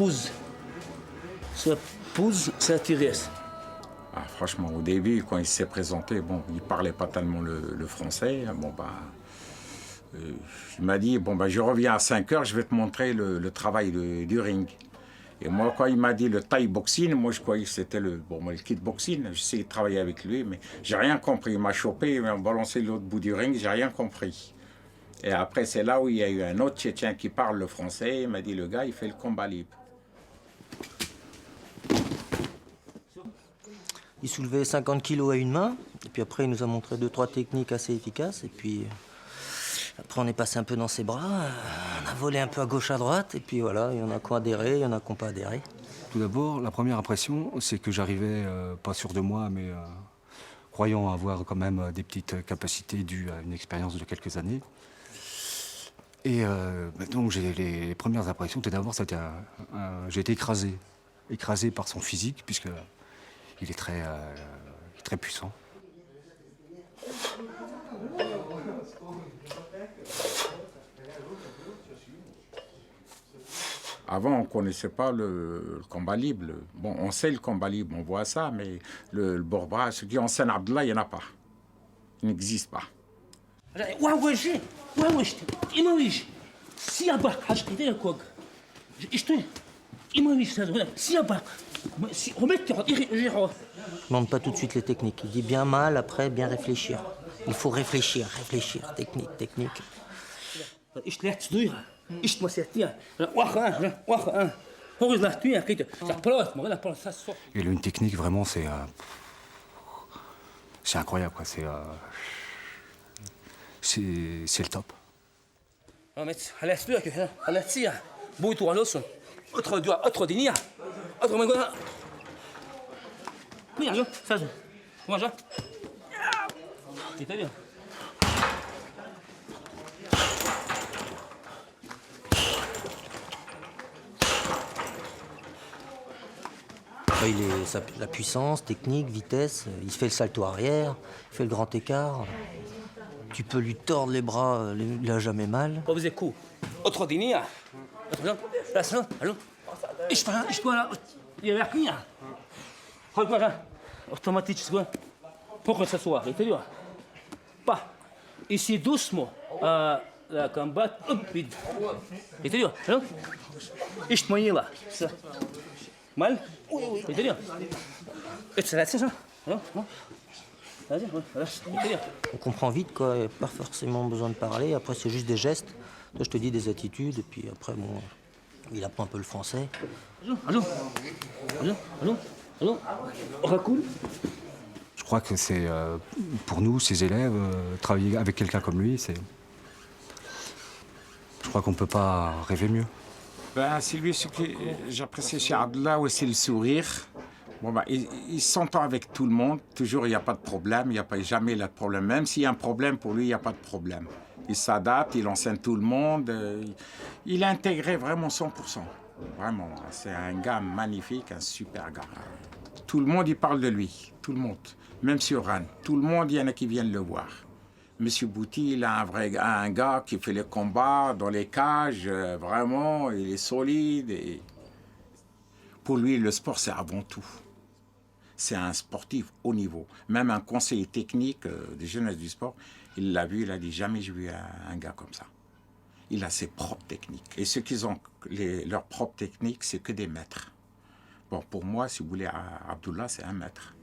pousse. Ça pousse, ça intéresse. Ah, franchement, au début, quand il s'est présenté, bon, il parlait pas tellement le français. Bon, il m'a dit, bon, je reviens à 5 heures, je vais te montrer le travail du ring. Et moi, quand il m'a dit le Thai boxing, moi, je croyais que c'était le kickboxing. J'essayais de travailler avec lui, mais j'ai rien compris. Il m'a chopé, il m'a balancé de l'autre bout du ring, j'ai rien compris. Et après, c'est là où il y a eu un autre Tchétchène qui parle le français. Il m'a dit, le gars, il fait le combat libre. Il soulevait 50 kilos à une main, et puis après il nous a montré 2-3 techniques assez efficaces, et puis après on est passé un peu dans ses bras, on a volé un peu à gauche à droite, et puis voilà, il y en a qui ont adhéré, il y en a qui n'ont pas adhéré. Tout d'abord, la première impression, c'est que j'arrivais, pas sûr de moi, mais croyant avoir quand même des petites capacités dues à une expérience de quelques années. Et donc les premières impressions, tout d'abord, j'ai été écrasé par son physique, puisque il est très puissant. Avant, on ne connaissait pas le combat libre. Bon, on sait le combat libre, on voit ça, mais le Borbra, ce qui enseigne Abdallah, il n'y en a pas. Il n'existe pas. Il ne demande pas tout de suite les techniques. Il dit bien mal, après bien réfléchir. Il faut réfléchir, technique. Et une technique, vraiment, c'est incroyable, quoi. C'est le top. La puissance, technique, vitesse, il fait le salto arrière, il fait le grand écart. Tu peux lui tordre les bras, il n'a jamais mal. Ici doucement, la combat, vite. Mal? C'est-à-dire? On comprend vite, quoi, il n'y a pas forcément besoin de parler. Après, c'est juste des gestes. Toi, je te dis des attitudes, et puis après, bon, il apprend un peu le français. Allô? Raccoon? Je crois que c'est, pour nous, ces élèves, travailler avec quelqu'un comme lui, je crois qu'on ne peut pas rêver mieux. Sylvie, ce que j'apprécie chez Abdallah, c'est le sourire. Bon, il s'entend avec tout le monde. Toujours, il n'y a pas de problème. Il n'y a jamais de problème. Même s'il y a un problème, pour lui, il n'y a pas de problème. Il s'adapte, il enseigne tout le monde. Il est intégré vraiment 100%. Vraiment, c'est un gars magnifique, un super gars. Tout le monde, il parle de lui. Tout le monde. Même sur Rennes. Tout le monde, il y en a qui viennent le voir. Monsieur Bouty, il a un gars qui fait les combats dans les cages, vraiment, il est solide. Et pour lui, le sport, c'est avant tout. C'est un sportif haut niveau. Même un conseiller technique de jeunesse du sport, il l'a vu, il a dit, jamais j'ai vu un gars comme ça. Il a ses propres techniques. Et ceux qui ont leurs propres techniques, c'est que des maîtres. Bon, pour moi, si vous voulez, Abdallah, c'est un maître.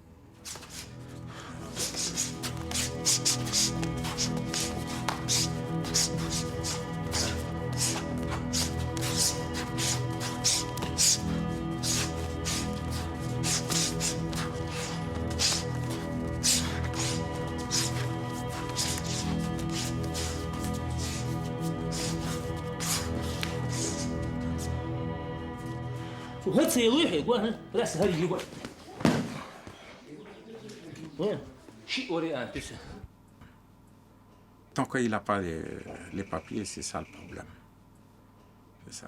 Tant qu'il n'a pas les papiers, c'est ça le problème. C'est ça.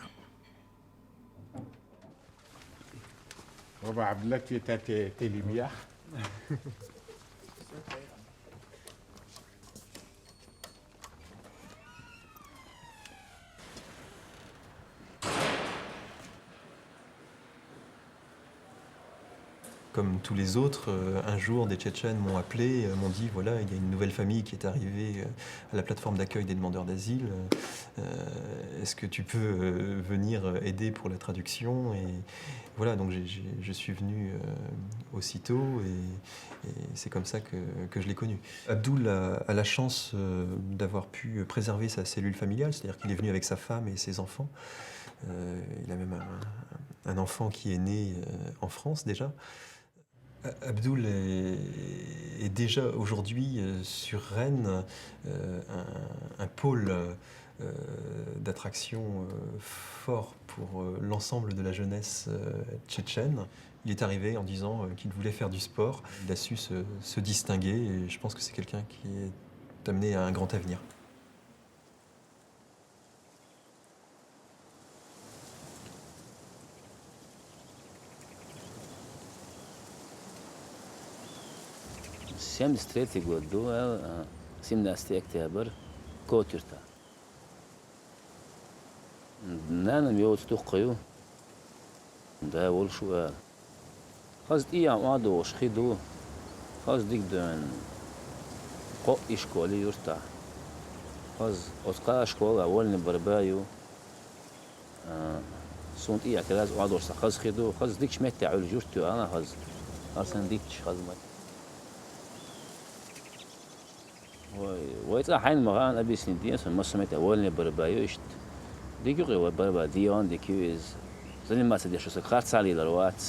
Bon, Abdallah, tu éteins tes lumières. comme tous les autres, un jour, des Tchétchènes m'ont appelé, m'ont dit, voilà, il y a une nouvelle famille qui est arrivée à la plateforme d'accueil des demandeurs d'asile. Est-ce que tu peux venir aider pour la traduction? Et voilà, donc je suis venu aussitôt et c'est comme ça que je l'ai connu. Abdoul a la chance d'avoir pu préserver sa cellule familiale, c'est-à-dire qu'il est venu avec sa femme et ses enfants. Il a même un enfant qui est né en France déjà. Abdoul est déjà aujourd'hui sur Rennes un pôle d'attraction fort pour l'ensemble de la jeunesse tchétchène. Il est arrivé en disant qu'il voulait faire du sport. Il a su se distinguer et je pense que c'est quelqu'un qui est amené à un grand avenir. Семьдесят третий год, до 17 октябрь, Котюрта. Нана миот тукаю, да волшу. Хаз ия мадо шхиду, хаз дигден, ко ишколи юрта. Хаз отка школа вольны барбаю. Сунт ия كلاز مادو خاز خدو خاز ديكش متى على جورتو أنا خاز أرسن ديكش خاز مات. ويطلع حين مغان أبي سندين سما سمعت أولني بربايو إشت ديكوغي وبربا ديون ديكيوز زين ما تدي شو سكرت سالي لروات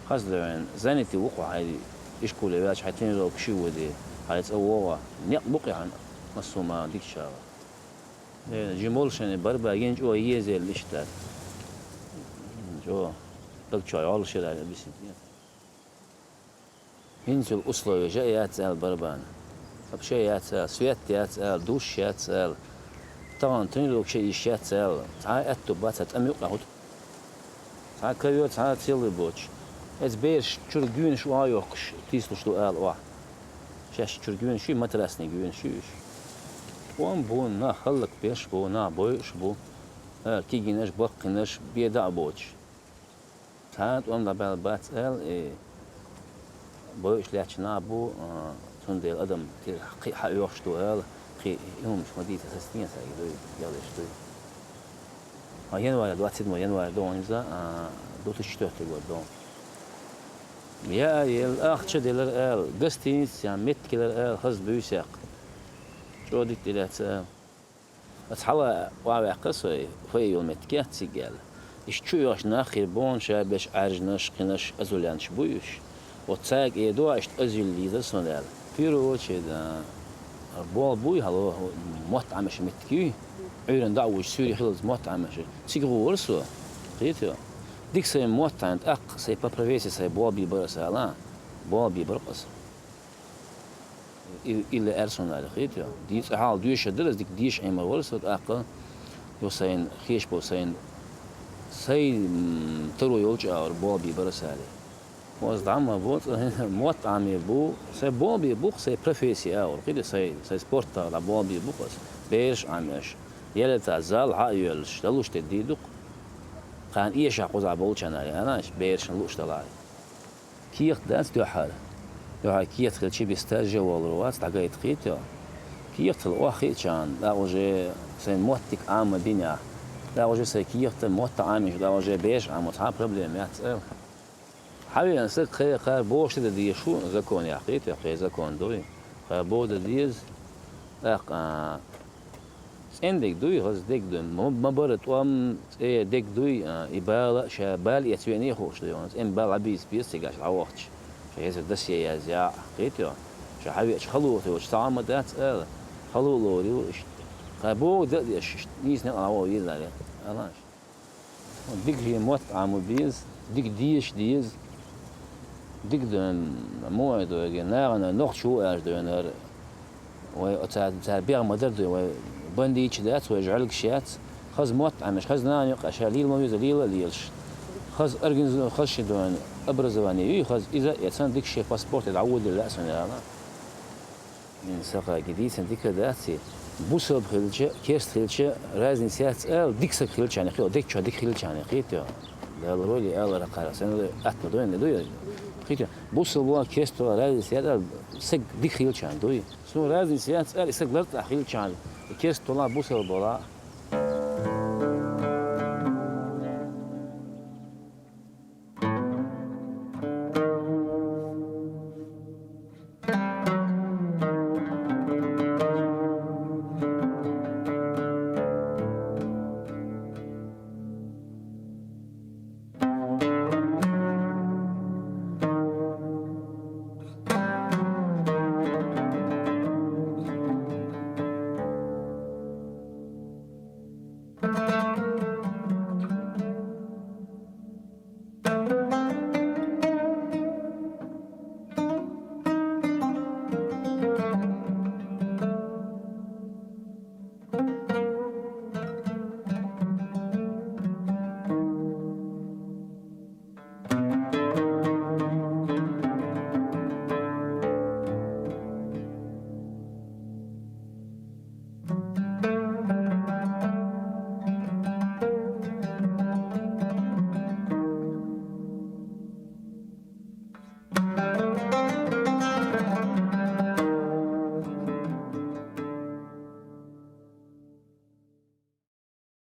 خاص لعن زينتي وقع هاي إيش كل ياش حتى لو بشو ودي هاي تسووا نقبقي عن مسوما ديك شاو جمول شن بربا ينجو يزي الإشتات جو دكتور عال شيء على أبي سندين ينزل أصله جايات سال بربان شيء يتسال سويت يتسال دوش يتسال طبعا تنلوك شيء يتسال تعال أتوبات أمي وقعد تعال كيوت تعال تيلي بوتش بيرش تشرجون شو عايقش تيسلو شو قال واحد شاش تشرجون شو ما ترسني جون شوش وان بون نا خلق بيش بو نا بويش بو كيجي نش بق نش بيدا بوتش تعال وان دبل باتسال بويش لاتش نابو تندي الأدم حق يوشتو قال خي يوم مش مديت أساسية سايدوي يلا يشتوي ينوار دوات سيدمو ينوار دون إذا دوت الشتوت يقول دون يا الأخ شديل قال قستينس يعني مت كده قال خز بيساق شو ديك تلات أتحلا وعلى قصة في يوم متكات سجال إيش يوش ناخير بون شابش عرجناش قناش أزولانش بويش وتساق يدو عشت أزول ليزا سونال بيرو كذا بول بوي هلو مطعمش متكي عيرن دعوش سوري خلص مطعمش سيجرو ورسو قيتو ديك سي مطعم أق سي بابريسي سي بول بيبرس هلا بول بيبرقص إلا أرسون على قيتو ديس حال دوش درس ديك ديش عيما ورسو أق يوسين خيش بوسين سي ترو يوجع أو بول بيبرس عليه وأصدعم بوت مطعم يبو سي بوبي بوخ سي بروفيسي أو كده سي سبورتا لا بوبي بوخ بيش عمش يلا تعزال عايلش تلوش تديدق كان إيش عقوز عبولش أنا بيش نلوش طلعي كيخ داس دو حال دو كيخ تخل شي بيستاجي والروات تعقيد خيتو كيخ تخل واخيت كان لا وجه سي موتك عام بينيا لا وجه سي كيخ موت عامش لا وجه بيش عم تعب بروبليم يا حبيبي أنا سك خير بوش تدي شو زكون يا أخي تقي زكون دوي خير بود ديز أق عندك دوي غز ديك دوي ما برد وام ديك دوي يبال شبال يتويني خوش دوي إن بال عبيس بيس تيجاش عوقتش شيء دس يا زيا قيتو شو حبيبي خلوه وش طعم دات خلوه لوري خير بود ديش نيس نقع هو يلا علاش ديك هي موت عمو بيز ديك ديز ديك دون موعد وجناغنا نقط شو أجدونر وتعبير مدرد وبندي كذات ويجعلك شيات خز موت عمش خز نانيق أشاليل مويز ليلا ليلش خز أرجنز خش دون أبرز واني خز إذا يتسان ديك شيء باسبورت العود اللي أسمع أنا من ساقة جديد ديك ذاتي بوسب خلشة كيست خلشة رازن سيات ديك سك خلشة يعني خير ديك شو ديك خلشة يعني خير ده الرولي رقارة سنة أتمنى دوين خيتها بص هو كيستو لازم سيادة سك دي خيل شان دوي سو لازم سيادة سأل سك لرت خيل شان كيستو لا بص البلا